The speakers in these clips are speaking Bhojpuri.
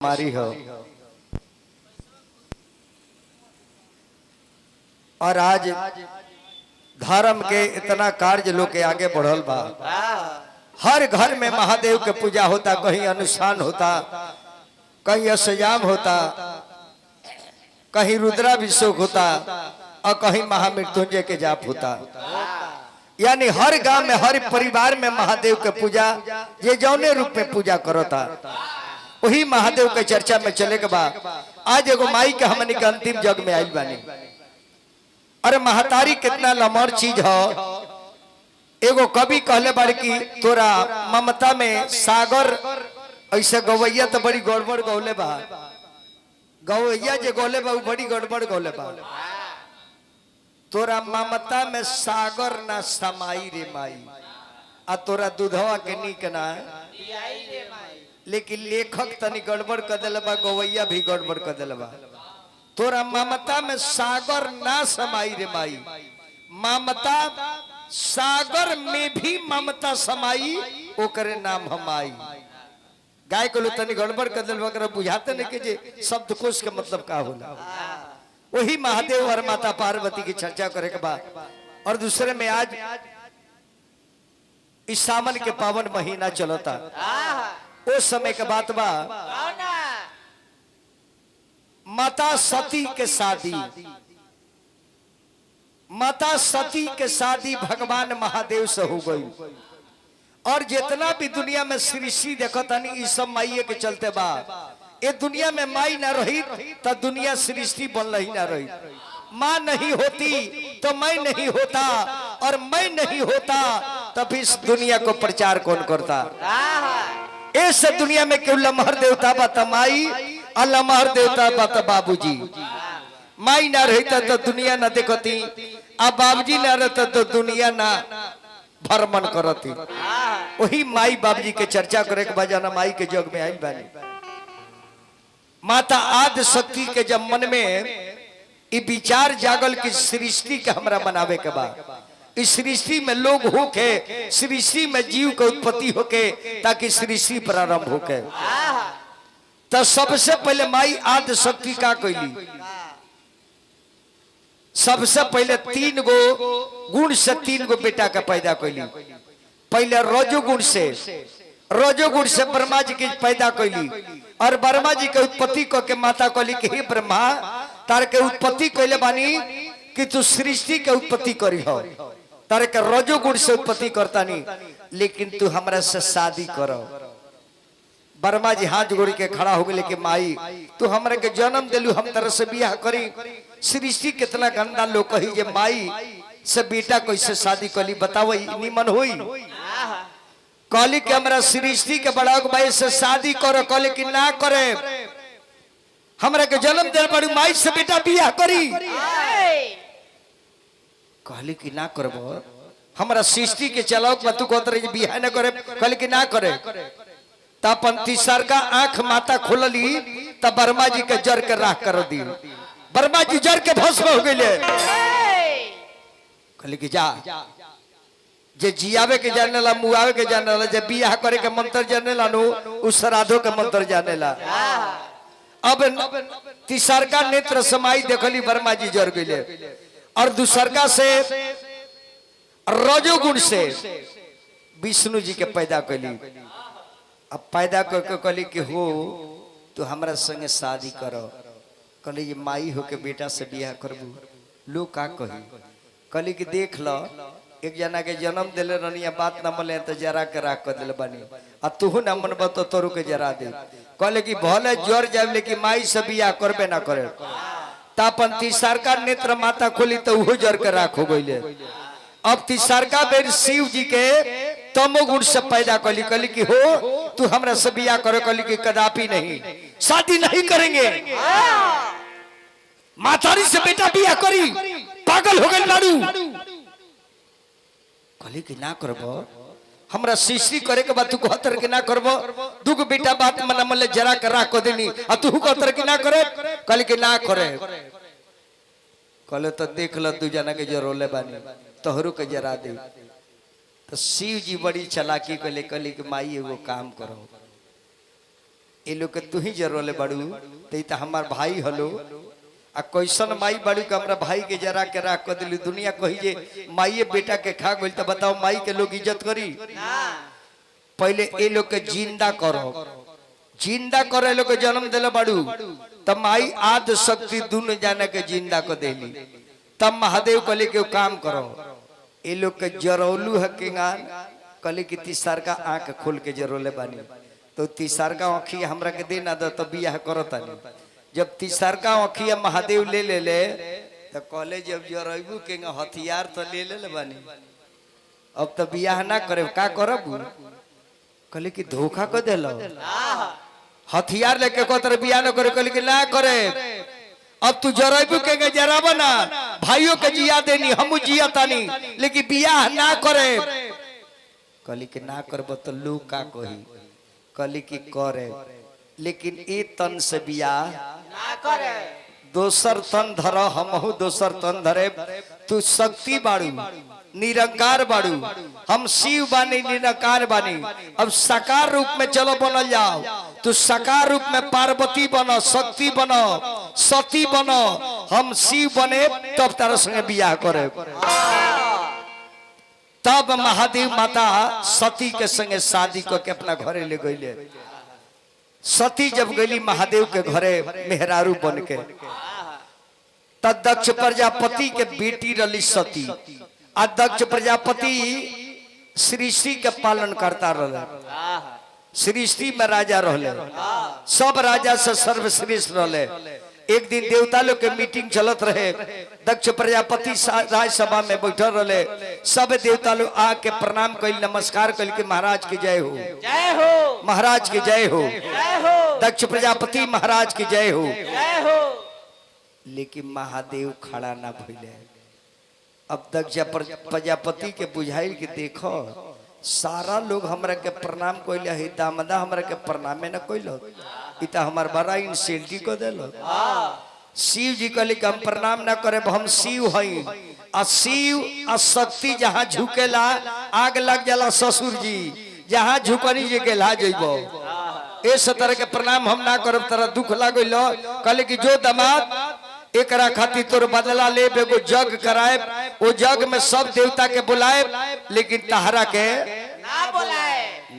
हमारी हो। और आज धर्म के इतना कार्य लोग के आगे बढ़ल बा। हर घर में महादेव के पूजा होता, कहीं अनुष्ठान होता, कहीं अष्टयाम होता, कहीं रुद्राभिषेक होता और कहीं महामृत्युंजय के जाप होता। यानी हर गांव में हर परिवार में महादेव के पूजा ये जौने रूप में पूजा करता, वही महादेव के चर्चा में चले के बाद आज एगो माई के हमनी के अंतिम जग में आइल बानी। अरे महतारी कितना लमर चीज हो। एगो कवि कहले बाड़ी की तोरा ममता में सागर ऐसे गवैया तो बड़ी गड़बड़ गौले बा। गवैया जे गौले बा बड़ी गड़बड़ गौले बा। तोरा ममता में सागर ना समाई रे माई, आ तोरा दूधवा के नीक ना। लेकिन लेखक तनी गड़बड़ कर दिल बा, गवैया भी गड़बड़ कर दिल बा। तोरा ममता में सागर ना समाई रे माई, ममता सागर में भी ममता समाई ओकरे नाम हमाई। गाय को तनी गड़बड़ कर दिल बा, बुझाते नहीं कि जे शब्दकोश के मतलब का होला। वही महादेव और माता पार्वती की चर्चा करे के बाद और दूसरे में आज इस सावन के पावन महीना चलता। उस समय के बात बा माता सती के शादी। माता सती के शादी भगवान महादेव से हो गई। और जितना भी दुनिया में सृष्टि देखो तनी इस सब माइये के चलते बा। ये दुनिया में माई ना रही तो दुनिया सृष्टि बन रही ना रही। माँ नहीं होती तो मैं नहीं होता, और मैं नहीं होता तब इस दुनिया को प्रचार कौन करता। इस दुनिया में क्यों लमहर देवता बा त माई, और लमहर देवता बा त बाबूजी। माई ना रही तो दुनिया ना देखती, अब बाबूजी ना रहता तो दुनिया ना भ्रमण करती। वही माई बाबूजी के चर्चा करे के बजाना माई के जग में आई बानी। माता आदि शक्ति के जब मन में ये विचार जागल कि सृष्टि के हमरा बनावे के बाद, इस सृष्टि में लोग होके, सृष्टि में जीव के उत्पत्ति होके, ताकि सृष्टि प्रारंभ होके। तो सबसे पहले माई आदि शक्ति का कैली, सबसे पहले 3 गो गुण से 3 गो बेटा का पैदा कैली। पहले रजोगुण से ब्रह्मा जी की पैदा कैली, और ब्रह्मा जी के उत्पत्ति को के माता कहली कि हे ब्रह्मा, तार के उत्पत्ति कैले बानी कि तू सृष्टि के उत्पत्ति करी हो। तार के रजोगुण से उत्पत्ति करता नहीं, लेकिन तू हमरा से शादी करो। ब्रह्मा जी हाथ जोड़ के खड़ा हो गए कि माई तू हमरा के जन्म दिलू, हम तरह से बियाह करी। सृष्टि कितना गंदा लोग कही जे माई से बेटा कैसे शादी कली, बताओ निमन हुई। कहली कि हमरा सृष्टि के बड़ा भाई से शादी करो। कहली कि ना करे, हमरा के जन्म दिल बड़ी माई से बेटा बियाह करी। कहली कि ना करबो, हमरा सृष्टि के चलाओ तू कहत रही बियाह ना करे। कहली कि ना करे। तपन तीसर का आंख माता खोलली तब ब्रह्मा जी के जर के राख कर दी। ब्रह्मा जी जर के भस्म हो गए। कहली कि जा जे जियावे के जाने ला, मुआवे के जाने ला, जे बियाह करे के मंत्र जाने ला नु, उस श्राद्धों के मंत्र जाने ला। अब तीसर का नेत्र समाई देखली ब्रह्मा जी जर गए। और दूसरका से रजोगुण से विष्णु जी के पैदा कैली। अब पैदा करके कहली कि हो तू हमरा संगे शादी करो। कहली ये माई हो के बेटा से बियाह करबू, लोग का कही। कहली कि देख लो, एक जना के जन्म दिले रहनी, बात न मले तो जरा के राख कर दिल बनी, आ तू न मनब तो तोरू के जरा दे। कहले कि भले जोर जाए, लेकिन माई से बियाह करबे ना करे। तापन तीसर का नेत्र माता खोली तो वो जर के राख हो गई। अब तीसर का बेर शिव जी के तमोगुण से पैदा कली। कहली कि हो तू हमरा से बियाह करो। कहली कि कदापि नहीं, शादी नहीं करेंगे। मातारी से बेटा बियाह करी, पागल हो गए लाडू। कहली कि ना करबो, हमरा सृष्टि करे के बाद तू कहतर कि ना करबो। दुगो बेटा बात मन मन जरा के राख को देनी, आ तू कहतर कि ना करे। कहली कि ना करे। कहले तो देख ल तू जना के जरोले बानी, तोहरू के जरा दे। तो शिव जी बड़ी चालाकी कहले, कहली कि माई एगो काम करो, ये लोग के तू ही जरोले बड़ू तो हमार भाई हलो आ कैसन माई बड़ू के हमरा भाई के जरा के राख कर दिली दुनिया कही जे माइये बेटा के खा गई तो बताओ माई के लोग इज्जत करी पहले ये लोग के जिंदा करो जिंदा करे लोग के जन्म दिले बड़ू तब माई आद शक्ति दुन जाने के जिंदा को देली तब महादेव कले के काम करो ये लोग के जरौलू है किंगान कले की तीसर का आंख खोल के जरोले बानी तो तीसर का आँखी हमरा के दे ना दो तो बियाह करो तानी जब तीसर का आँखिया महादेव ले तो कहले जब जरबू के हथियार तो ले बानी अब तो बियाह ना करे का करब कहले कि धोखा को दिल हथियार लेके कहते बियाह न करे कहले कि ना करे अब तू जरबू के जराब ना भाइयों के जिया देनी हम जिया तानी लेकिन बियाह ना करे कहली कि ना करब तो लोग का कही कहली कि करे लेकिन ए तन से बियाह ना करे दोसर तन धर हमहु दोसर तन धरे तू शक्ति बाड़ू निरंकार बाड़ू हम शिव बानी निरंकार बानी अब साकार रूप में चलो बनल जाओ तू साकार रूप में पार्वती बनो शक्ति बनो सती बनो हम शिव बने तब तारा संगे बियाह करे तब महादेव माता सती के संगे शादी को के अपना घरे ले गईले सती जब गईली महादेव के घरे मेहरारू बन के तब दक्ष प्रजापति के बेटी रली सती आ दक्ष प्रजापति सृष्टि के पालन करता रहे सृष्टि में राजा रहले सब राजा से सर्वश्रेष्ठ रहले एक दिन देवता लोग के मीटिंग चलत रहे दक्ष प्रजापति राज्यसभा में बैठल रहे सब देवता लोग आके प्रणाम कइल नमस्कार कइल के महाराज की जय हो महाराज की जय हो दक्ष प्रजापति महाराज की जय हो लेकिन महादेव खड़ा ना भइले अब दक्ष प्रजापति के बुझाइल के देखो सारा लोग हमरा के प्रणाम कइले है दामदा हमरा के प्रणाम न कइलो इता हमार बड़ा इंसल्टी को देलो शिव जी कहले कि हम प्रणाम ना करे हम शिव हई आ शिव आ शक्ति जहां झुकेला आग लग जाला ससुर जी जहां झुकनी जी के ला जइबो इस तरह के प्रणाम हम ना करब तरह दुख लागइलो कहले कि जो दामाद एकरा खातिर तोर बदला ले एगो जग कराए वो जग में सब देवता के बुलाए लेकिन तहरा के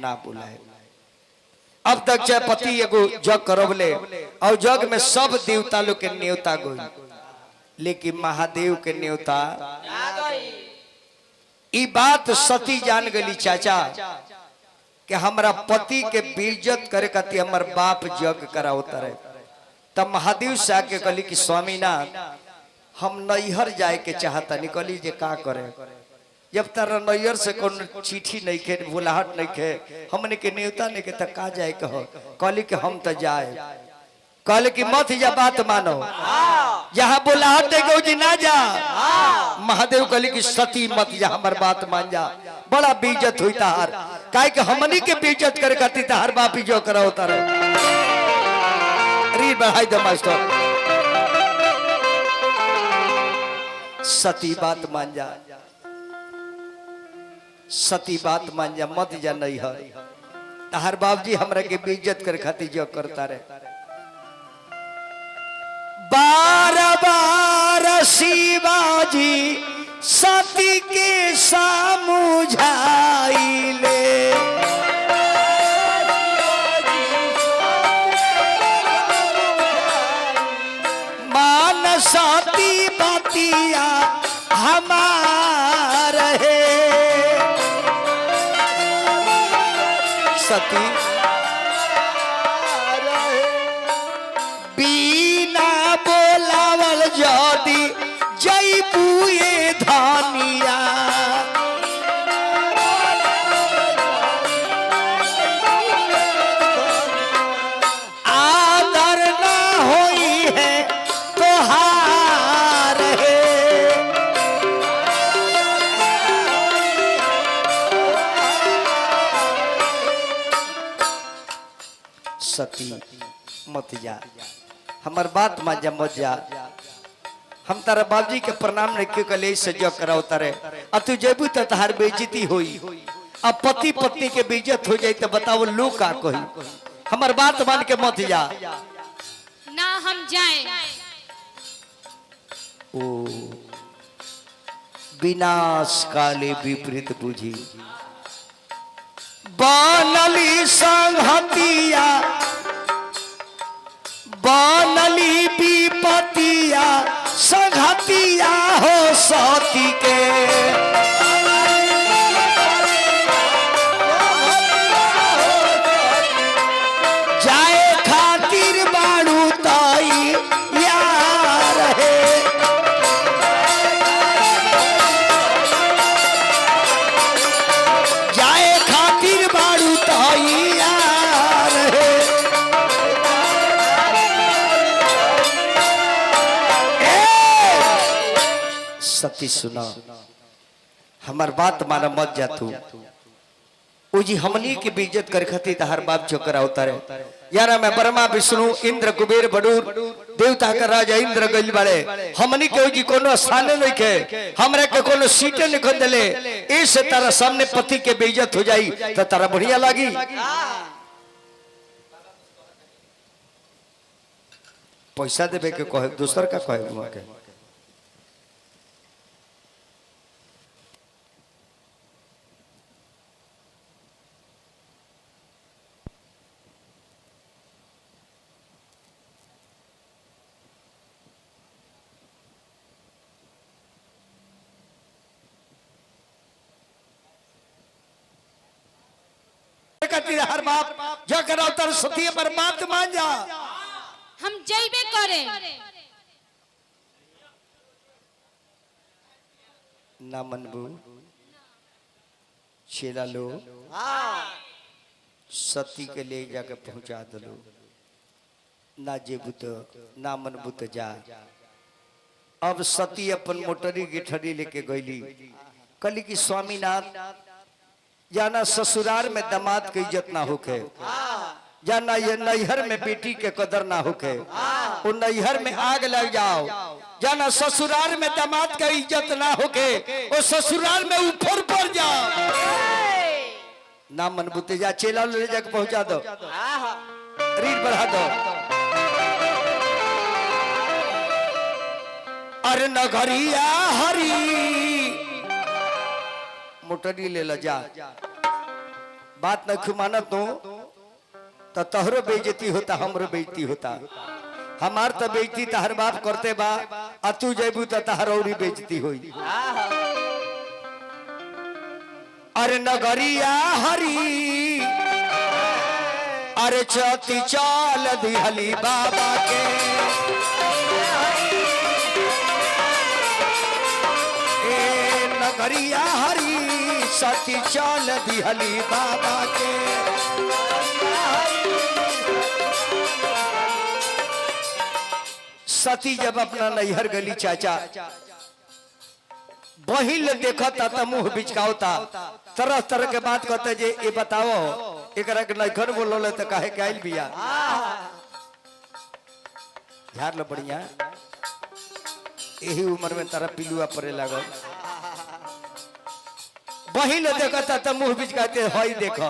ना बुलाए अब तक जयपति एगो जग करवले और जग में सब देवता लोग के न्योता गई लेकिन महादेव के न्योता ई बात सती जान गई चाचा कि हमरा पति के बेइज्जत करे खातिर हमर बाप जग करावता रहे तब महादेव से आके कहली कि स्वामीनाथ हम नैहर जाए के चाहता निकली जे का करे जब तारा नैहर से कौन चिट्ठी नहीं खे बुलाहट नहीं खे हमने के न्योता नहीं के तक का जाए कहो कहली कि हम तो जाए कहले कि मत जा बात मानो जहाँ बुलाहट है जी ना जा महादेव कहली कि सती मत जा हमार बात मान जा बड़ा बेइज्जत हुई तार काहे कि हमनी के बेइज्जत करे खातिर तार बाप जो करा होता रहे रीड बढ़ाई दो मास्टर सती बात मान जा सती बात मान जा मत जा नहीं है तार बाप जी हमरा के बेइज्जत करे खातिर जो करता रहे बार बार शिवाजी सती के समझाइले मान सती बतिया हमार है सती बिना बोलावल जदी जईबुए धनिया आदर ना होई है तोहार है सती मत जा हमार बात मा जा मत जा हम तारा बाबूजी के प्रणाम नहीं क्यों कले से जो कराओ तारे आ तू जेबू तो तहार बेइज्जती होई अब पति पत्नी के बेइज्जत हो जाए तो बताओ लोग का कही हमार बात मान के मत जा ना हम जाए। ओ विनाश काले विपरीत बुझी बनली संहतिया बनली विपतिया संहतिया हो सती के जाए खातिर बाड़ू ताई यार है जाए खातिर बाड़ू ताई यार है सती सुना हमार बात माना मत जा तू जी हमनी की बेइज्जत कर खती हर बाप चोकरा उतारे यारा मैं ब्रह्मा विष्णु इंद्र कुबेर बडूर देवता का राजा इंद्र गइल बाड़े हमनी के जी कोनो स्थान नहीं के हमरा के कोनो सीटे नहीं खन देले इस तारा सामने पति के बेइज्जत हो जाई तो तारा बढ़िया लागी पैसा देबे के कहे दूसर का कहे हुआ के हर बाप जो करा उतर सती पर बात मान जा हम जइबे करे ना मनबू चेला लो सती के ले जाके पहुंचा दलो ना जेबू तो ना मनबू तो जा अब सती अपन मोटरी गिठरी लेके गईली कली की स्वामीनाथ जाना ससुराल में दामाद की इज्जत ना होके जाना ये नैहर में बेटी के कदर ना होके वो नैहर में आग लग जाओ जाना ससुराल में दामाद का इज्जत ना होके वो ससुराल में ऊपर पड़ जाओ ना मनबूते जा चेला ले जाके पहुंचा दो रीढ़ बढ़ा दो अरे नगरिया हरी मोटरी ले ला जा बात न खुमानत तो तहरो बेइज्जती होता हमरो बेइज्जती होता हमार तो बेइज्जती तहर बाप करते बा आ तू जेबू तो तहर औरी बेइज्जती होई अरे नगरिया हरी अरे चती चाल दिहली बाबा के ए नगरिया हरी सती चाल दिहली बाबा के सती जब अपना नैहर गली चाचा बहिल देखा था मुंह बिचकावता तरह तरह के बात कहते जे ये बताओ एकरा के नैहर बोलो तो काहे के आइल बिया झाड़ लो बढ़िया यही उम्र में तारा पिलुआ पड़े लागल बहिल देखा था मुंह बिचकाते हई देखो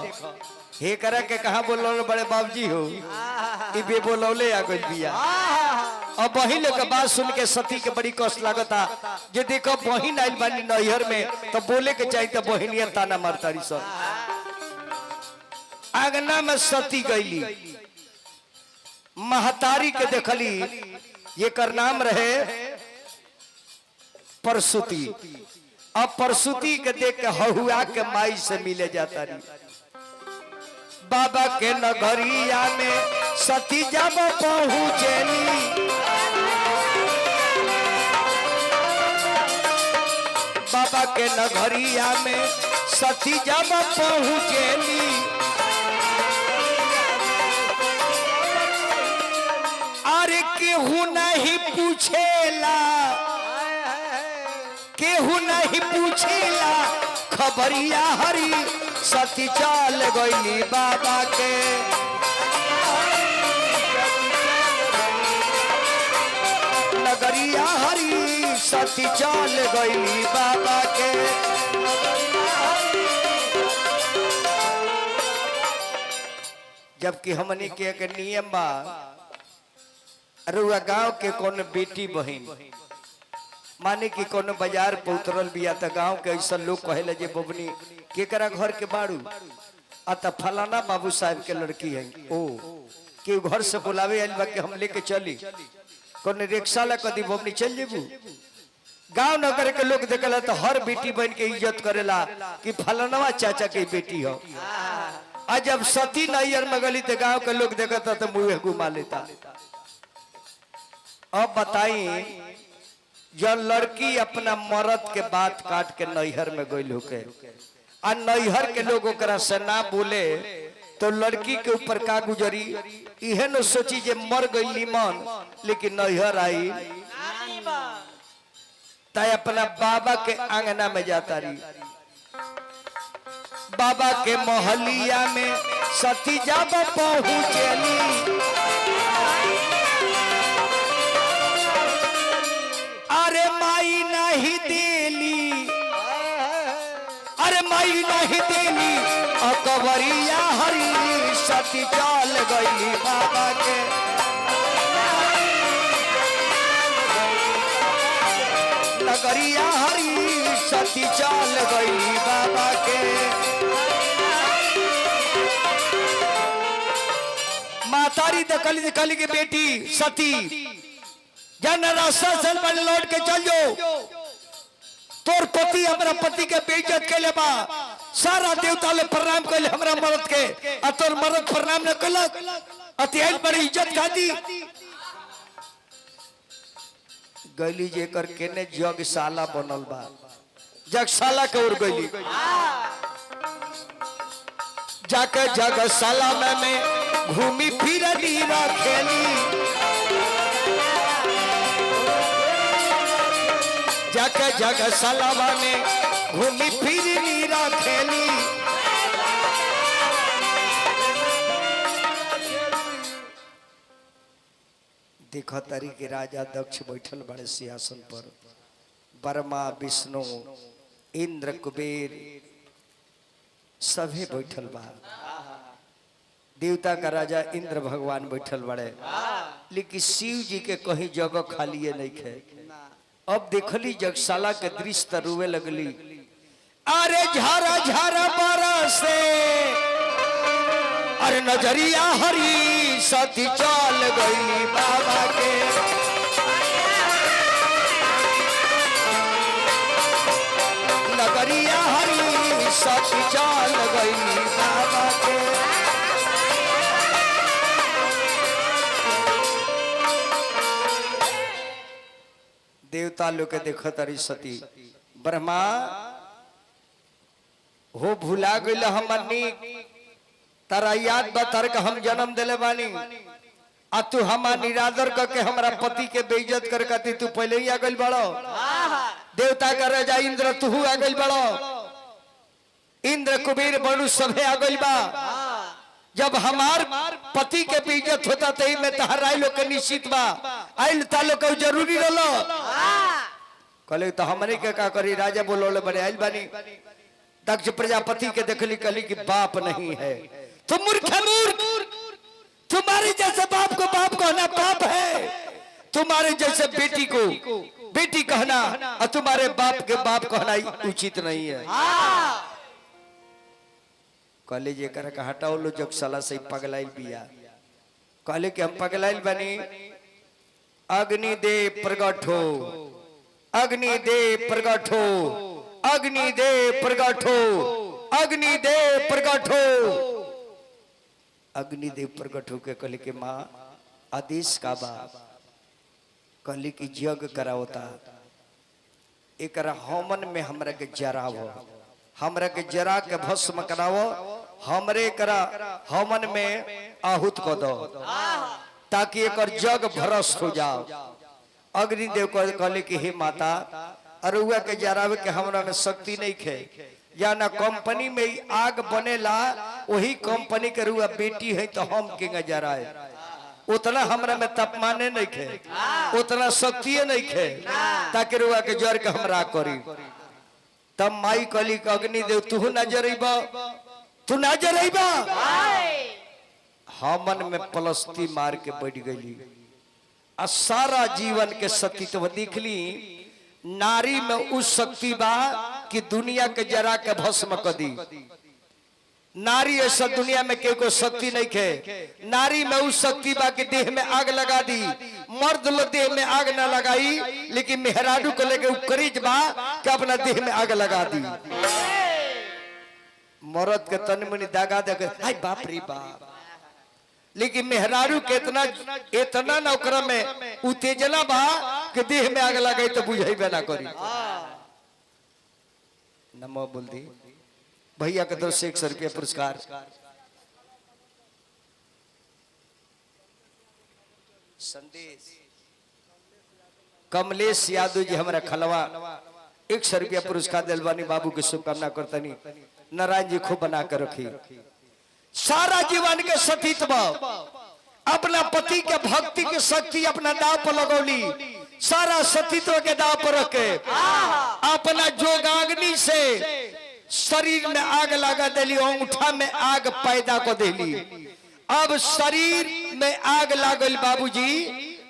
हे करा के कहा बोलो बड़े बाबूजी हो ई बे बोलौले आ गइल बिया और बहिन के बात सुन के सती के बड़ी कष्ट लागता जे देखो बहिन आइल बानी नैहर में तो बोले के चाहिए तो बहिनिया ताना मारतारी सब आंगना में सती गईली महतारी के देखली ये कर नाम रहे परसुती अब परसुती के देख के हहुआ के माई से मिले जाता रही बाबा के नगरिया में सती जब पहुंचेली बाबा के नगरिया में सती जब पहुंचेली अरे केहू नहीं पूछेला केहू नहीं पूछेला खबरिया हरी सती चाल गईली बाबा के नगरिया हरी सती चाल गईली बाबा के जबकि हमनी के एक नियम बा रुआ गांव के कौन बेटी बहन माने कि कोनो बाजार पे उतरल बिया त गांव के ऐसा लोग कहेला जे बबनी केकरा घर के बाड़ू आ त फलाना बाबू साहब के लड़की है ओ के घर से बुलावे आइल बा कि हम लेके चली कोनो रिक्शा ला कदी बबनी चल जेबू गांव नगर के लोग देखला तो हर बेटी बहन के इज्जत करेला कि फलाना चाचा के बेटी हो आ जब सती नैयर में गली तो गांव के लोग देखता तो मुंह घुमा लेता। अब बताई जब लड़की अपना मर्द के बात काट के नैहर में गई होके आ नैहर के लोग ओकरा से ना बोले तो लड़की के ऊपर का गुजरी इहे न सोची जे मर गई निमन लेकिन नैहर आई ताई अपना बाबा के आंगना में जाता रही बाबा के मोहलिया में सती जब पहुंचली अरे माई नहीं देली अरे माई नहीं देली अकबरिया हरी सती चल गई बाबा के नगरिया हरी सती चल गई बाबा के मातारी दकली की बेटी सती जन रास्ता से लौट के चल जो तोर पति हमरा पति के बेइज्जत के ले बा सारा देवता ले प्रणाम कर हमरा मर्द के आ तोर मर्द प्रणाम न कलक अतियाल पर इज्जत खाती गली जे कर केने जगशाला बनल बा जगशाला के ओर गली जाके जगशाला में घूमी फिरनी रखेली जाके जगशाला में घूमी फिरनी रखेली देखो तारी के राजा दक्ष बैठल बड़े सिंहासन पर ब्रह्मा विष्णु इंद्र कुबेर सभी बैठल बा देवता का राजा इंद्र भगवान बैठल बड़े लेकिन शिव जी के कहीं जगह खाली नहीं है। अब देखली जगशाला के दृश्य तरुवे लगली अरे झारा झारा बरसे अरे नजरिया हरी सती चल गई बाबा के नगरिया हरी सती चल गई बाबा के देवता लोग के देखो तारी सती ब्रह्मा हो भुला गइल हमनी तारा याद बतर के हम जन्म दिले बानी आ तू हमार निरादर करके हमरा पति के बेइज्जत कर कती तू पहले ही आ गइल बड़ो देवता का राजा इंद्र तू आ गइल बड़ो इंद्र कुबेर बड़ू सभे आ गइल बा जब हमार पति के बेइज्जत होता तही में तहराई लोग के निश्चित बा आइल तालो के जरूरी रहलो कहले तो हमरे के का करी राजा बोलोले बड़े आइल बानी दक्ष प्रजापति के देखली कहली कि बाप नहीं है तुम मूर्ख तुम्हारे जैसे बाप को बाप कहना पाप है तुम्हारे जैसे बेटी को बेटी कहना और तुम्हारे बाप के बाप कहना उचित नहीं है। कहले जे कर के हटाओ लो जगशाला से पगलाइल बिया कहले कि हम पगलाइल बनी अग्नि दे प्रगट हो अग्नि दे प्रगट हो अग्नि दे प्रगट हो अग्नि दे प्रगट हो अग्निदेव प्रकट होके कहले कि माँ आदेश का बा कहले कि यज्ञ करावता एकरा होमन में हमरा के जरावो हमरा के जरा के भस्म करावो हमरे करा होमन में आहुत को दो ताकि एकर जग भ्रष्ट हो जाओ। अग्निदेव कहले कि हे माता अरुआ के जरावे के हमरा में शक्ति नहीं खे या ना कंपनी में आग बनेला वही कंपनी के रुआ बेटी है तो हम के जराए उतना हमरा में तापमान नहीं खे उतना शक्ति नहीं खे ताकि रुआ के जर के हमरा करी। तब माई कहली अग्निदेव तू ना जरेबा तू ना जरेबा हमन में पलस्ती मार के बैठ गई आ सारा जीवन के सतीत्व दिखली। नारी में उस शक्ति बा कि दुनिया के जरा के भस्म कर दी। नारी ऐसा दुनिया में के शक्ति नहीं खे। नारी में उस शक्ति बा कि देह में आग लगा दी। मर्द लोग देह में आग ना लगाई, लेकिन मेहरारू को लेके करीज बा कि अपना देह में आग लगा दी। मर्द के तन मनी दागा दे, हाय बाप रे बाप, लेकिन मेहरारू के इतना नौकरा में उत्तेजना बा कि देह में आग लगाई तो बुझेबे ना करी। नमो बोल दी भैया के तरफ से 100 रुपया पुरस्कार। संदेश कमलेश यादव जी हमारा खलवा 100 रुपया पुरस्कार दिलवानी। बाबू की शुभकामना करतनी, नारायण जी खूब बना कर रखी। सारा जीवन के सतीत्व अपना पति के भक्ति की शक्ति अपना दाव पर लगौली। सारा सतीत्व के दाव पर रखे अपना जोगाग्नि से शरीर में आग लगा देली, अंगूठा में आग पैदा कर देली। अब शरीर में आग लागल बाबूजी,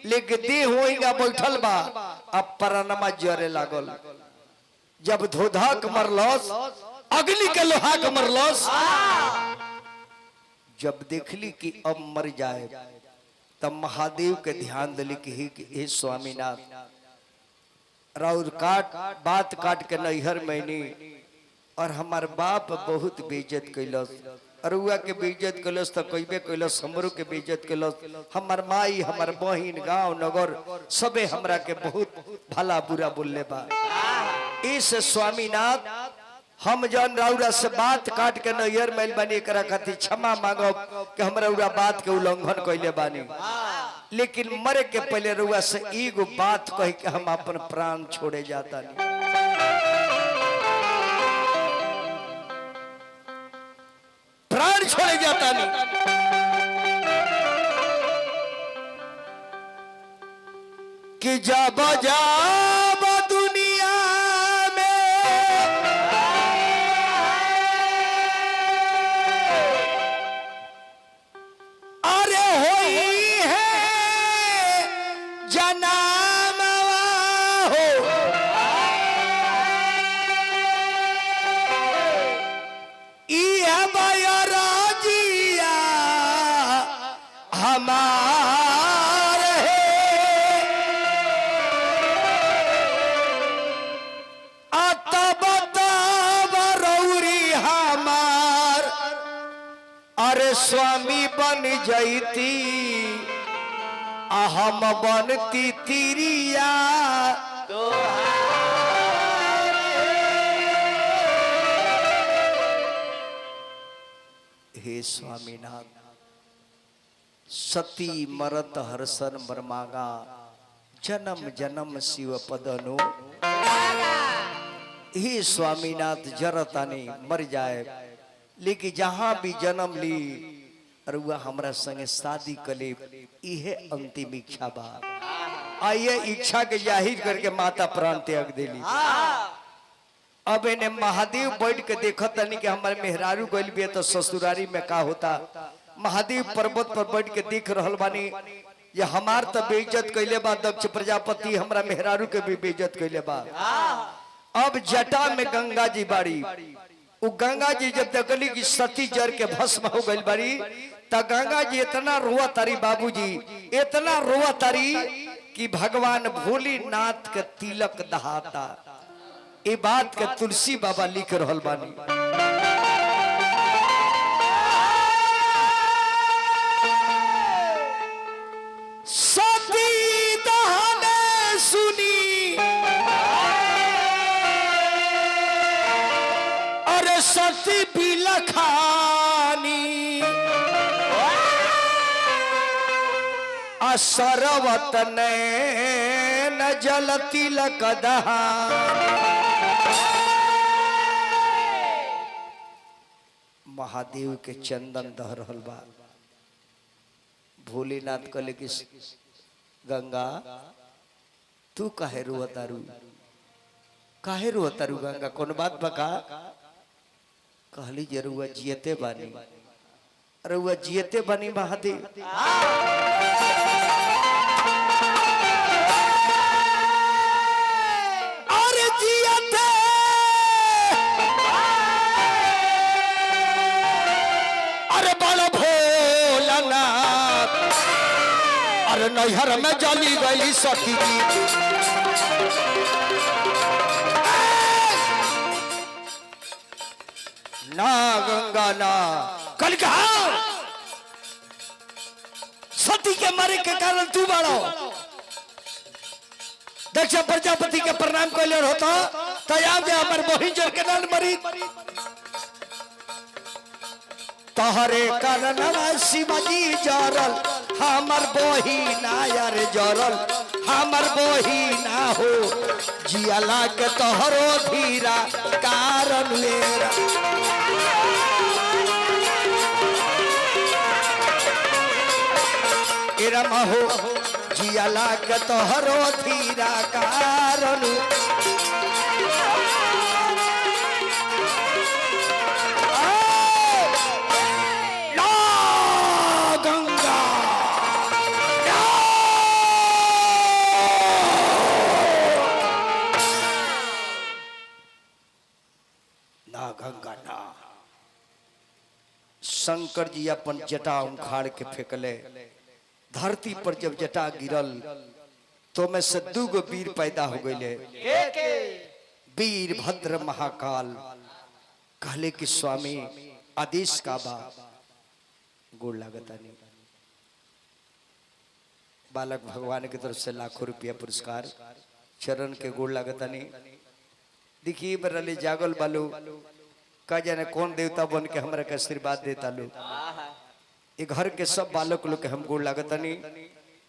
लेकिन देह होएगा बैठल बा। अब प्राणमा जरे लागल। जब धोधक मरलस, अग्नि के लोहा के मरलस, जब देखली कि अब मर जाए, तब महादेव के ध्यान दिली कि हे स्वामीनाथ, राउर बात काट के नैहर मैनी और हमार बाप बहुत बेइज्जत कैलस। अरुआ के बेइज्जत कैलस तो कैबे कैलस, हमरो के बेइज्जत कैलस। हमार माई, हमार बहिन, गांव नगर सबे हमरा के बहुत भला बुरा बोलले बा। इस स्वामीनाथ हम जन राउरा से बात काट के नैहर मैल बानी, एकरा खातिर क्षमा मांगब कि हमरा रउरा बात के उल्लंघन कैले बानी। लेकिन मरे के पहले रउआ से एगो बात कह के हम अपन प्राण छोड़े जाता नहीं। प्राण छोड़े जाता नहीं। कि जब जब दुनिया स्वामी बन जैती, हम बनती तिरिया। हे स्वामीनाथ, सती मरत हर्षन मरमागा, जन्म जन्म शिव पदनु। हे स्वामीनाथ, जरतानी मर जाए, लेकिन जहां भी जन्म ली अरुआ हमरा संगे शादी कले, इहे अंतिम इच्छा बा। आइए इच्छा के जाहिर करके माता प्राण त्याग देली। अब इन्हें महादेव बैठ के देखत नहीं कि हमारे मेहरारू गइल भी तो ससुरारी में का होता। महादेव पर्वत पर बैठ के देख रहल बानी, ये हमार तो बेइज्जत कैले बा, दक्ष प्रजापति हमरा मेहरारू के भी बेइज्जत कैले बा। अब जटा में गंगा जी बाड़ी, वो गंगा जी जब देखली कि सती जर के भस्म हो गई बड़ी, तो गंगा जी इतना रोआ तारी बाबूजी, इतना रोआ तारी कि भगवान भोलेनाथ के तिलक दहाता। ये बात के तुलसी बाबा लिख रहल बानी। सती दहने सुनी, अरे सती बिलखानी, असरवत न जल तिलक दहानी। महादेव के चंदन दह रहल बा। भोलेनाथ कहले कि गंगा तू काहे रोतारू, काहे रोतारू गंगा, कौन बात बका? कहली जरुआ जियते बानी, अरे वह जियते बनी महादेव। अरे जियते अरे बड़ा भोलानाथ अरे नैहर में जली गई सती जी। ना गंगा ना कल कहा सती के मरे के कारण तू बाड़ो दक्ष प्रजापति के प्रणाम कैले होता तयाब जे हमर बहिन जर के नाल मरी तहरे कारण शिवजी जरल हमर बहिना यार जरल हमर बहिना हो जियाला के तोहरो धीरा कारण मेरा इरमा हो जियाला के तोहरो धीरा कारण गंगा ना। शंकर जी अपन जटा उखाड़ के फेंकले धरती पर जब जटा गिरल तो में से दूगो वीर पैदा हो गए वीर भद्र महाकाल कहले कि स्वामी आदेश का बा गोड़ लागता नहीं बालक भगवान की तरफ से लाखों रुपया पुरस्कार चरण के गोड़ लागता नहीं देखिए बरले जागल बालू का जाने कौन देवता बन के हमरा के आशीर्वाद देता लो ये घर के सब बालक लोग के हम गोड़ लागतनी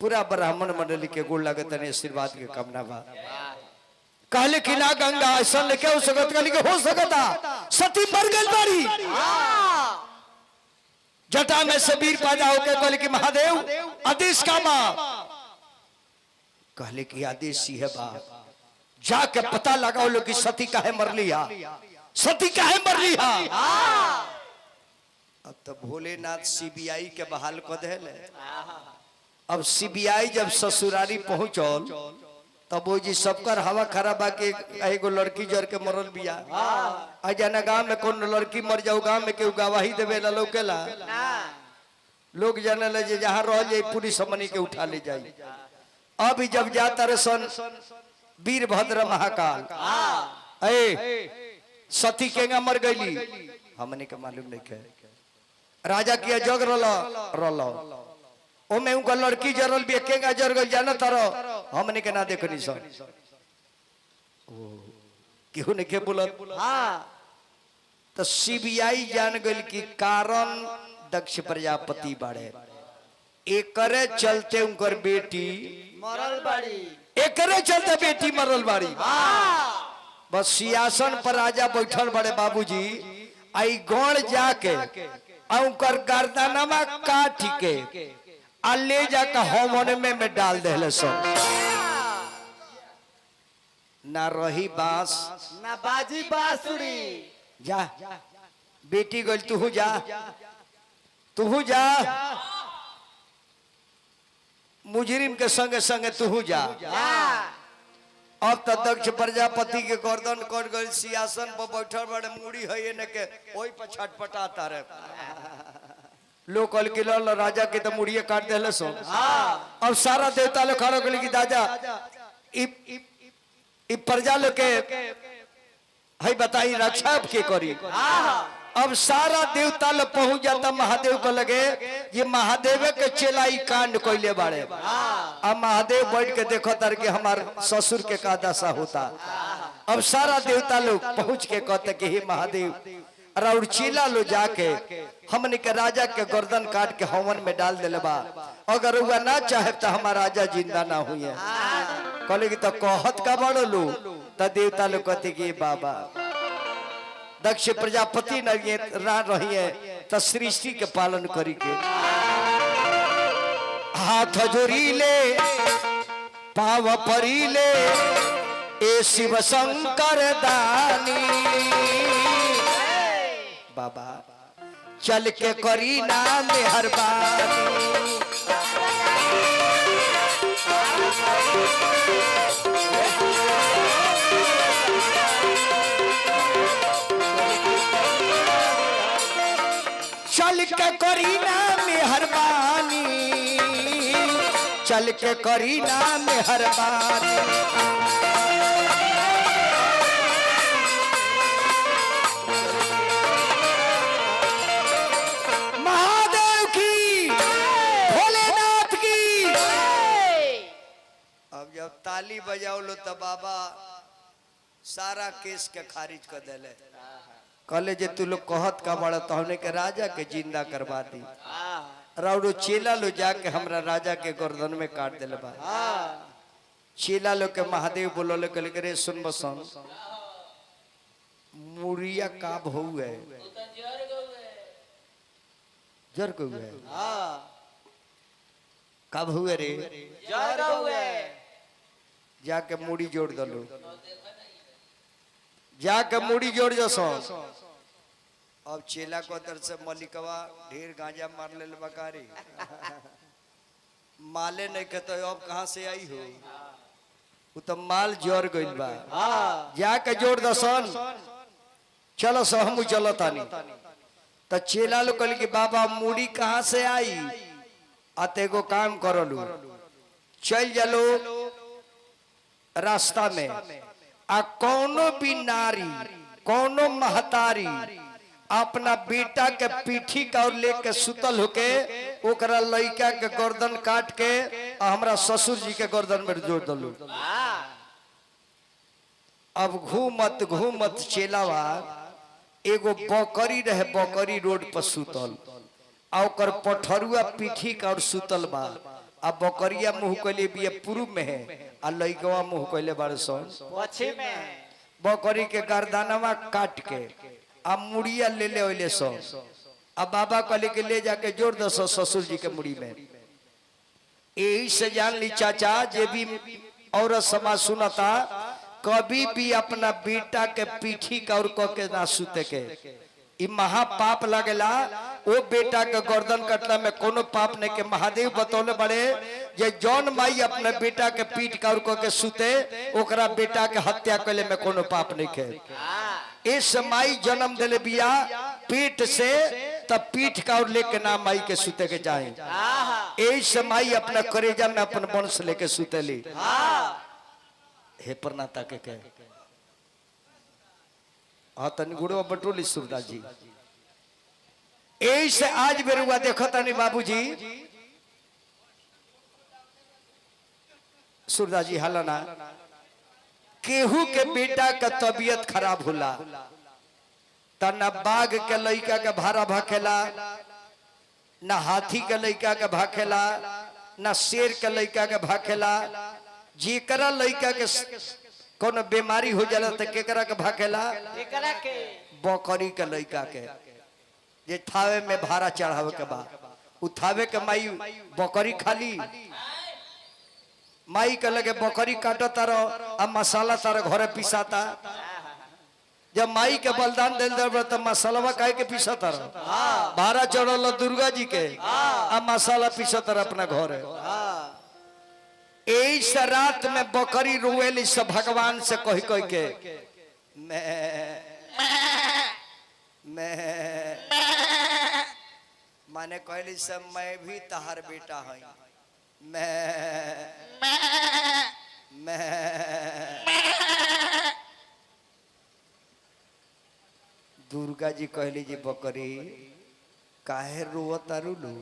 पूरा ब्राह्मण मंडली के गोड़ लागतनी आशीर्वाद के कामना बा कहले कि ना गंगा ऐसा लेके हो सकत कहले कि हो सकता सती मर गई बारी जटा में से वीर पैदा होके कहले कि महादेव आदेश का बा कहले कि आदेश ही है बा जाके पता लगाओ लो कि सती काहे मर लिया सती काहे मर लिया। अब तो भोलेनाथ सीबीआई के बहाल को देले अब सीबीआई जब ससुरारी पहुंचल तब वो जी सबकर हवा खराब बाकी एगो लड़की जर के मरल बिया आ जाना गांव में कौन लड़की मर जाओ गांव में केहू गवाही देवे ला लोकेला लोग जाने ले जहां रह जाए पूरी समनी के उठा ले जाए। अभी जब जाता रे सन वीरभद्र महाकाल ए सती केगा मर गईली हमने के मालूम नहीं के राजा किया जग रलो ओमे उनका लड़की जरल भी केगा जर गई जाना तारो हमने के ना देखनी सन केहू ने के बोलत तो सीबीआई जान गई कि कारण दक्ष प्रजापति बाड़े एकरे चलते उनकर बेटी मरल बाड़ी एकरे चलते बेटी मरल बाड़ी बस सिंहासन पर राजा बैठल बड़े बाबूजी आई गौड़ जाके उनकर गर्दनमा काट के आ ले जाकर होमन में डाल देले सब ना रही बांस ना बाजी बांसुरी जा बेटी गल तू जा मुजरिम के संगे संगे तू जा। अब तो दक्ष प्रजापति के गर्दन कट गई सिंहासन पर बैठल बड़े मुड़ी है न के ओई पर छटपटाता रहे लोग कल के लल राजा के तो मुड़िए काट देले सो अब सारा देवता लोग खड़ो गली कि दादा इ प्रजा लोग के है बताई रक्षा के करी अब सारा देवता लोग पहुंच जाता महादेव को लगे ये महादेव के चेलाई कांड कोइले बाड़े अब महादेव बैठ के देखो तर के हमार ससुर के का दशा होता। अब सारा देवता लोग पहुंच के कहते कि हे महादेव और चीला लो जाके हमने के राजा के गर्दन काट के हवन में डाल दिले बा अगर वह ना चाहे तो हमारा राजा जिंदा ना हुई है कहले कि तो कहत का बड़ो लो तो देवता लोग कहते कि बाबा दक्ष प्रजापति न रही है तो सृष्टि के पालन करी के हाथ जोड़ी ले पाव परी ले ए शिव शंकर दानी बाबा चल के करी ना मेहरबानी। चल के करी ना मेहरबानी, चल के करी ना मेहरबानी। महादेव की, भोलेनाथ की। अब जब ताली बजाओ लो तो बाबा सारा केस के खारिज कर देले। कहले जे तू लोग कहत का बड़ा तो हमने के राजा के जिंदा करवा दी। राउरो चेला लो जाके हमरा राजा के गर्दन में काट देले बा। चेला लो के महादेव बोलोले कहले के रे सुन बसन मुरिया का भऊ है जर को है का भऊ है रे जर हुए जाके मुड़ी जोड़ दलो, जाके मुड़ी जोड़ जसो। अब चेला को तरफ से मलिकवा ढेर गांजा मार ले बकारी माले नहीं कहते अब कहां से आई हो, वो तो माल जोर गइल बा। जाके जोड़ दसन चलो सो हम चलो तानी। तो चेला लोग कहल कि बाबा मुड़ी कहां से आई, अते को काम करो लो चल जलो रास्ता में आ कौनो भी नारी कौनो महतारी अपना बेटा के पीठी का और लेके सुतल होके ओकरा लड़का के गर्दन काट के हमरा ससुर जी के गर्दन में जोड़ दलो। अब घूमत चेलावा एगो बकरी रहे, बकरी रोड पर सुतल आ ओकर पठरुआ पीठी का और सुतल बा। अब बकरिया मुंह कैले बिया पूर्व में है आ लइकवा मुंह कैले बारे सन पश्चिम में। बकरी के गर्दनवा काट के आ मुड़िया ले ले ओले सो। अब बाबा कहले के ले जाके जोड़ दो ससुर जी के मुड़ी में। यही से जान ली चाचा जे भी औरत समाज सुनता कभी भी अपना बेटा के पीठी का और के ना सुते के ई महापाप लगेला। वो बेटा के गर्दन कटला में कोनो पाप नहीं के महादेव बतौले बड़े जे जौन माई अपने बेटा के पीठ का और के सुते ओकरा बेटा के हत्या कैले में कोनो पाप नहीं के। इस माई जन्म दिले बिया पेट से तब पीठ का और लेके ना माई के सुते के जाए। इस माई अपना करेजा में अपन वंश लेके सुते ली। हे प्रनाता के हाँ तनी गुड़वा बटोली सूरदास जी। ऐसे आज बेरुआ देखो तनी बाबूजी सूरदास जी हालाना केहू के बेटा का तबीयत खराब होला तना बाघ के लइका के भारा भाखेला, ना हाथी के लइका के भाखेला, ना शेर के लइका के भाखेला। जेकरा लइका के कोनो बीमारी हो जाला त केकरा के भाखेला, एकरा के बकरी के लइका के जे थावे में भारा चढ़ावे के बा उठावे के माई बकरी खाली माई के लगे बकरी काटो तारो अब मसाला तारो घरे पिसाता। जब माई के बलिदान दिल दे तो मसाला काहे के पीसा तारो भारा चढ़ल दुर्गा जी के अब मसाला पीसा तारो अपना घरे। इस रात में बकरी रोएली सब भगवान से कह कह के मैं माने कहली सब मैं भी तहार बेटा हई मैं दुर्गा जी कहली जी बकरी काहे रोता रुलू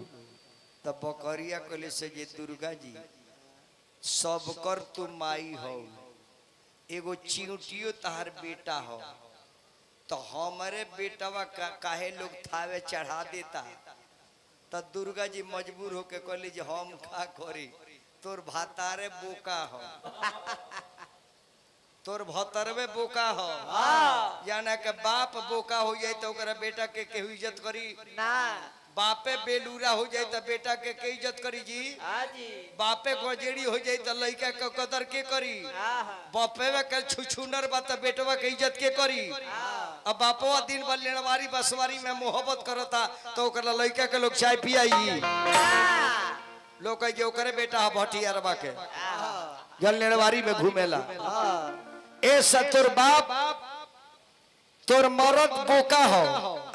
तो बकरिया कहले से जे दुर्गा जी सबकर तू माई हो एगो चिंटियो तहार बेटा हो तो हमारे बेटवा काहे लोग थावे चढ़ा देता। तो दुर्गा जी मजबूर होके कहली जे हम का करी तोर भातारे बोका हो तोर भतरवे बोका हो जाना के बाप बोका हो जाए तो ओकरा बेटा के केहू इज्जत करी ना। बापे बेलूरा हो जाए तो बेटा के इज्जत करी जी। हाँ जी। बापे गजेड़ी हो जाए तो लड़का के कदर के करी। बापे में के छुछुनर बा तो बेटवा के इज्जत के करी। अब बापवा दिन भर लेनवारी बसवारी में मोहब्बत करता तो ओकरा लड़का के लोग चाय पियाई। लोग कहे ओकरे बेटा भटियारबा के जल लेनवारी में घूमेला। ऐसा तोर बाप तोर मरद बोका हो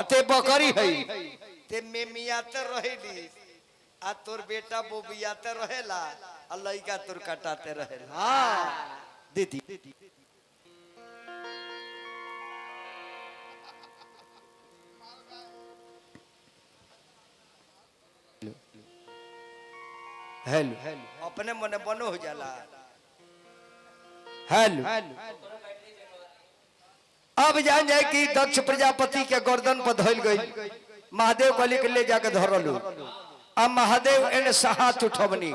ते बकरी है ते मेमियाते रहेली आ तोर बेटा बोबियाते रहेला आ लइका तोर कटाते रहेला। दीदी हेलो अपने मने बनो हो जाला। हेलो अब जान जाए कि दक्ष प्रजापति के गर्दन पर धइल गई। महादेव कली के ले जाके धरलू। अब महादेव एने हाथ उठवनी।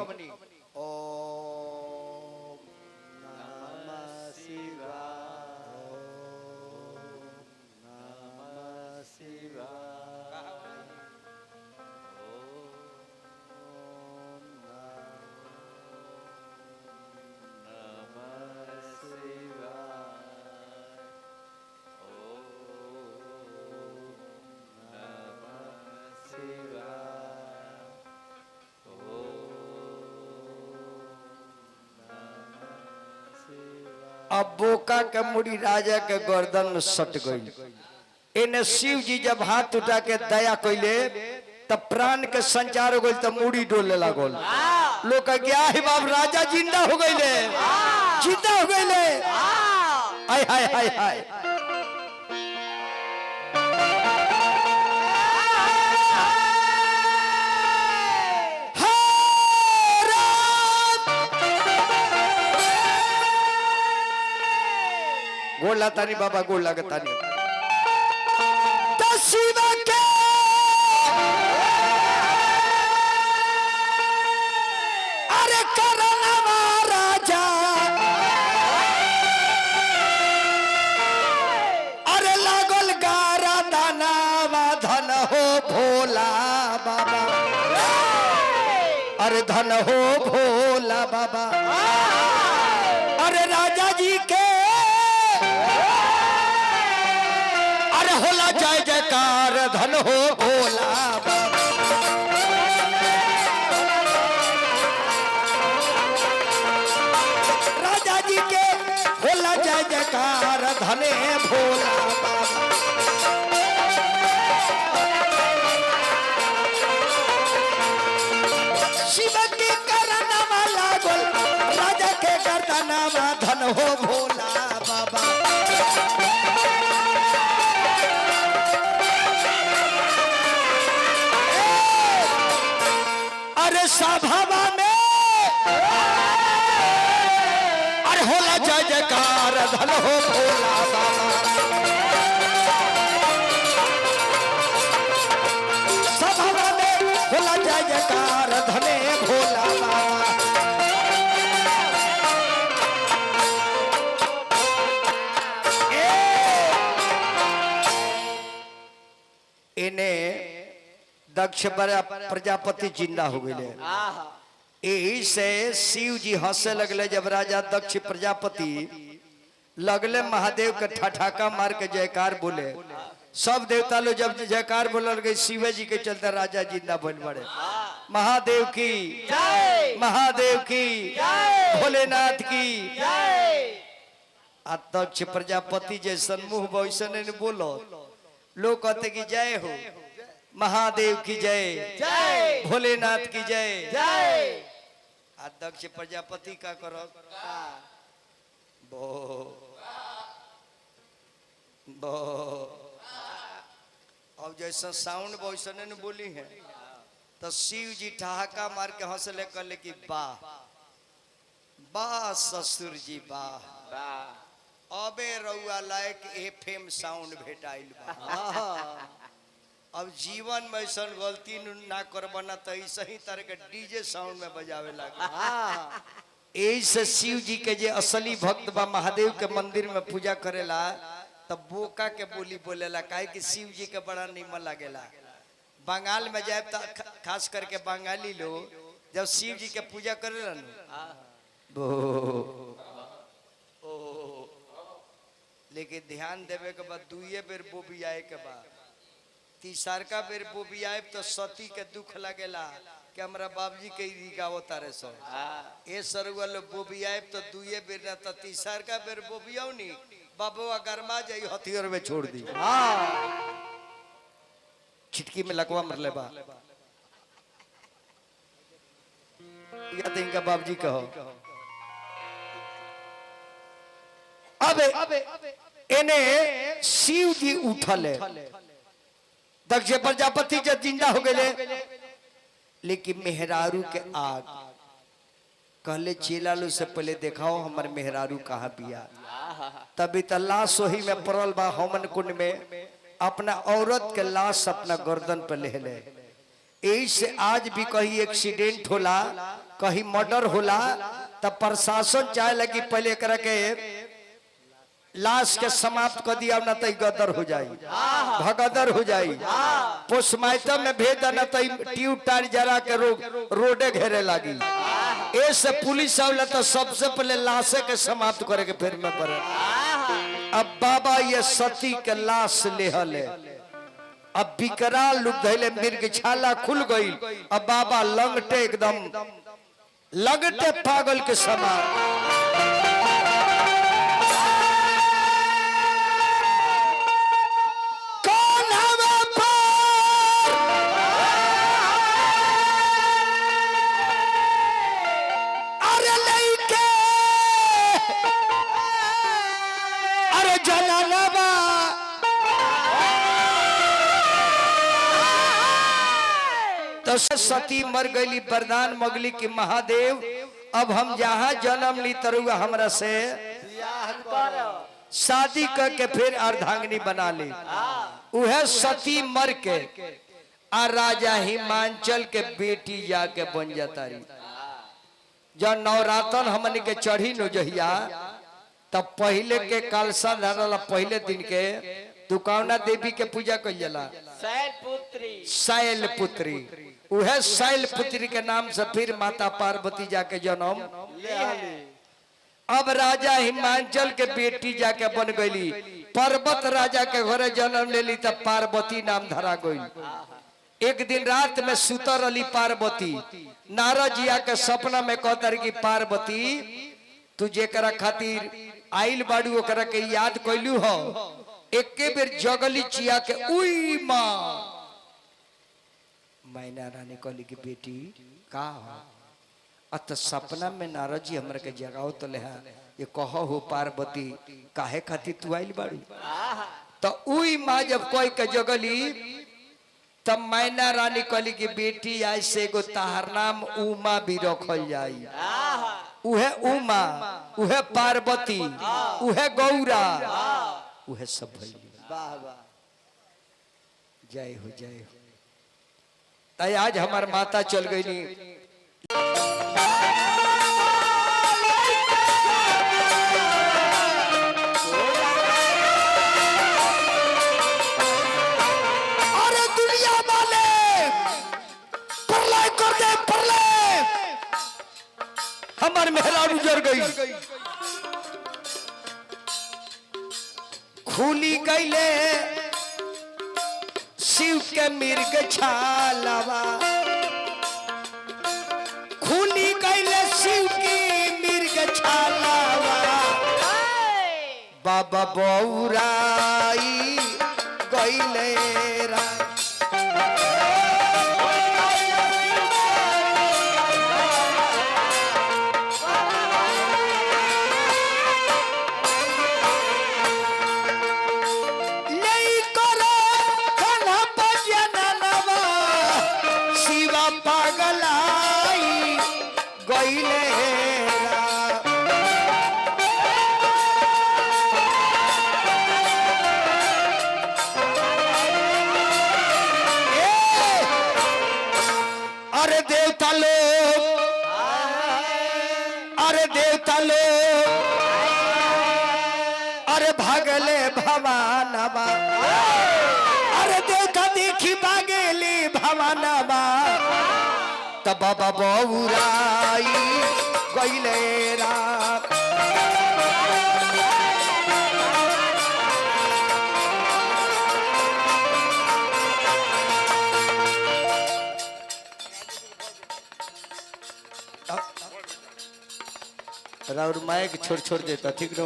अब बोका के मुड़ी राजा के गर्दन में सट गई। इन्हें शिव जी जब हाथ उठा के दया कैले तब प्राण के संचार हो गई तब मुड़ी डोले लागल। लोग कह गया है बाप राजा जिंदा हो गई ले, जिंदा हो गई ले। हाय हाय हाय हाय गोला तानी बाबा गोल लगतानी शिवा के अरे करना महाराजा अरे लागल गारा दाना धन हो भोला बाबा अरे धन हो भोला बाबा अरे राजा जी के अरे होला जय जयकार धन हो भोला बाबा राजा जी के होला जय जयकार धने भोला बाबा शिव के करनमा लागल राजा के गर्दनमा धन हो भोला बाबा अरे सभा में अरे होला जय जयकार धन हो भोला बाबा सभा में होला जय जयकार धने भोला बाबा इन्हें दक्ष प्रजापति जिंदा हो गए। यही से शिव जी हंसे लगले जब राजा दक्ष प्रजापति लगले महादेव के ठठाका मार के जयकार बोले। सब देवता लोग जब जयकार बोल गए शिव जी के चलते राजा जिंदा बन पड़े। महादेव की जय, महादेव की जय, भोलेनाथ की जय। दक्ष प्रजापति जैसन मुंह वैसन बोलो लोग कहते कि जय हो, महादेव की जय, जय भोलेनाथ की जय, जय। दक्ष प्रजापति का करो बो बो अब जैसा साउंड वैसन ने बोली है तो शिव जी ठहाका मार के हंसले कहले कि वाह वाह ससुर जी वाह अबे रउआ लायक एफएम साउंड भेटाइल बा। अब जीवन में ऐसा गलती ना करबना तो ऐसे ही तरह के डीजे साउंड में बजावे लगे। ऐसे शिव जी के जे असली भक्त बा महादेव के मंदिर में पूजा करेला तब बोका के बोली बोलेला काहे कि शिव जी के बड़ा निमन लगेला। बंगाल में जाए तो खास करके बंगाली लोग जब शिव जी के पूजा करे लेकिन ध्यान देवे के बाद दुए बेर बोबियाए के बाद तीसरका बेर बोबियाए तो सती के दुख लगेला कि हमरा बाबूजी के गावो तारे सो ए सरुआ लो बोबियाए तो दुए बेर ना तो तीसरका बेर बोबियाओ नी बाबूआ गरमा जाई हथियार में छोड़ दी छिटकी में लगवा मर ले बा या तो इनका बाबूजी कहो अब इन्हें शिव जी उठल दक्ष प्रजापति जब जिंदा हो गए लेकिन मेहरारू के आग कहले चेलालू से पहले देखाओ हमारे मेहरारू कहाँ बिया तभी तो लाश वही में पड़ल बा हमन कुंड में अपना औरत के लाश अपना गर्दन पे ले ले यही से आज भी कहीं एक्सीडेंट होला कहीं मर्डर होला तब प्रशासन चाहे लगी पहले कर के लाश के समाप्त कर दिया ना तो गदर हो जाई भगदर हो जाई पोस्टमार्टम में भेज देना तो ट्यूब टायर जरा के रोडे घेरे लगी ऐसे पुलिस वाला तो सबसे पहले लाशे के समाप्त करे के फिर में पड़े अब बाबा ये सती के लाश ले हले अब बिकराल लुक धैले मिर्ग छाला खुल गई अब बाबा लंगटे एकदम लगटे पागल के समान तो सती मर गई वरदान मगली की महादेव अब हम जहाँ जन्म ली तरुआ हमरा से शादी करके फिर अर्धांगिनी बना ली वह सती मर के आ राजा हिमांचल के बेटी जाके बन जाता रही जब नवरातन हमने के चढ़ी नो जहिया तब पहले के कलसा धरला पहले दिन के दुकावना देवी के पूजा कल जाला शैल पुत्री वह शैल पुत्री के नाम से फिर माता पार्वती जाके जन्म अब राजा हिमांचल के बेटी जाके बन गई पर्वत राजा के घरे जन्म ले ली तब पार्वती नाम धरा गई एक दिन रात में सुतर अली पार्वती नारद जी आके सपना में कहतर की पार्वती तू जेकरा खातिर आइल बाड़ू ओकरा के याद कैलू हो एके बेर जगली चिया के उई माँ मैना रानी कहली की बेटी का अत सपना में नारद जी हमरा के जगाओ तो लेहा ये कहो हो पार्वती काहे खातिर तू आइल बाड़ू तो उई माँ जब कोई के जगली तब मैना रानी कहली की बेटी आज से एगो ताहर नाम उमा भी रखल जाई उहे उमा उहे पार्वती उहे गौरा उहे सब जय हो जय हो ताई आज हमार माता चल गई अरे दुनिया वाले प्रलय कर दे प्रलय हमार मेहरारू जर गई खूली गईले शिव के मिर्ग छालावा खूली गईले शिव की मिर्ग छालावा बाबा बौराई गईले रा अरे भागले भवानवा अरे देखा देखी भागेली बाबा बौराई गईले राम राउर माइक छोड़ देता ठीक न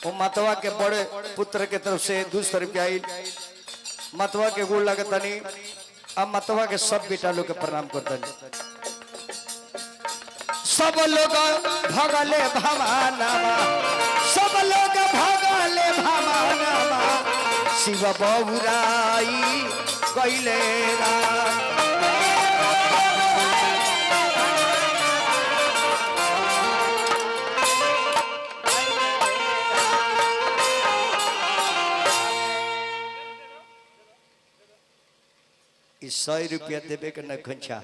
वो मतवा के बड़े पुत्र के तरफ से 200 रुपया आई मतवा के गोड़ लगता नहीं अब मतवा के सब बेटा लोग के प्रणाम करता नहीं सब लोग भगले भवानावा सब लोग भगले भवानावा शिव बौराई गईले राम इस 100 रुपया देवे के नखन चाह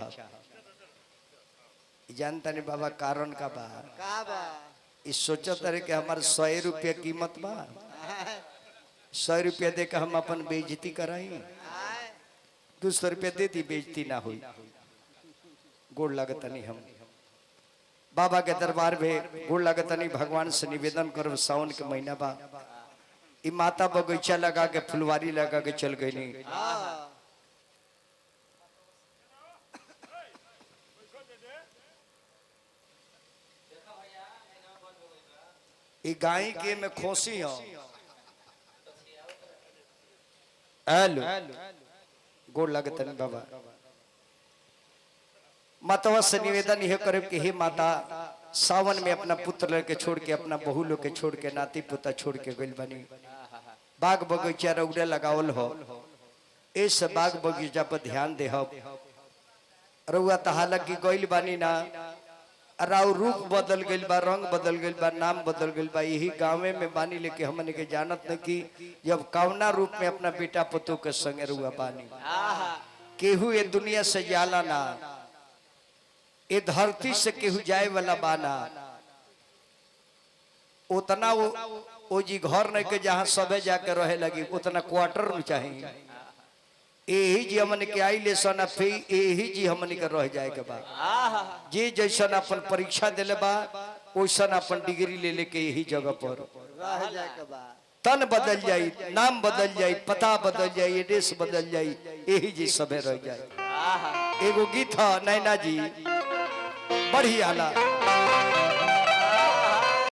जानता नहीं बाबा कारण का बा का बा इस सोचत रहे कि हमारे 100 रुपया कीमत बा 100 रुपया दे के हम अपन बेइज्जती कराई 200 रुपया देती बेइज्जती ना हुई गोड़ लगता नहीं हम बाबा के दरबार में गोड़ लगता नहीं भगवान से निवेदन करो सावन के महीना बा ई माता बगीचा लगा के फुलवारी लगा के चल गई नहीं गाय के में खोसी हो हेलो गोड़ लगता नहीं बाबा माता से निवेदन यह करे कि हे माता सावन में अपना पुत्र लेके छोड़ के अपना बहू लोग के छोड़ के नाती पोता छोड़ के गइल बनी बाग बगीचा रौड़े लगावल हो इस बाग बगीचा पर ध्यान दे रउआ तहालक की गइल बानी ना राव रूप बदल गइल बा रंग बदल गइल बा नाम बदल गइल बा यही गाँवे में बानी लेके हमने के जानत न की जब कवना रूप में अपना बेटा पुतों के संगे रुआ बानी केहू ये दुनिया से जाला ना ये धरती से केहू जाए वाला बाना उतना वो जी घर नहीं के जहाँ सबे जाके रहे लगी उतना क्वार्टर में चाहिए यही जी हमन के आई ले सन फिर यही जी हमन के रह जाए के बाद जे जैसन अपन परीक्षा दिले बा वैसन अपन डिग्री ले लेके यही जगह पर रह जाए के बा तन बदल जाई नाम बदल जाई पता बदल जाई एड्रेस बदल जाई यही जी सबे रह जाए एगो गीत है नैना जी बढ़िया ला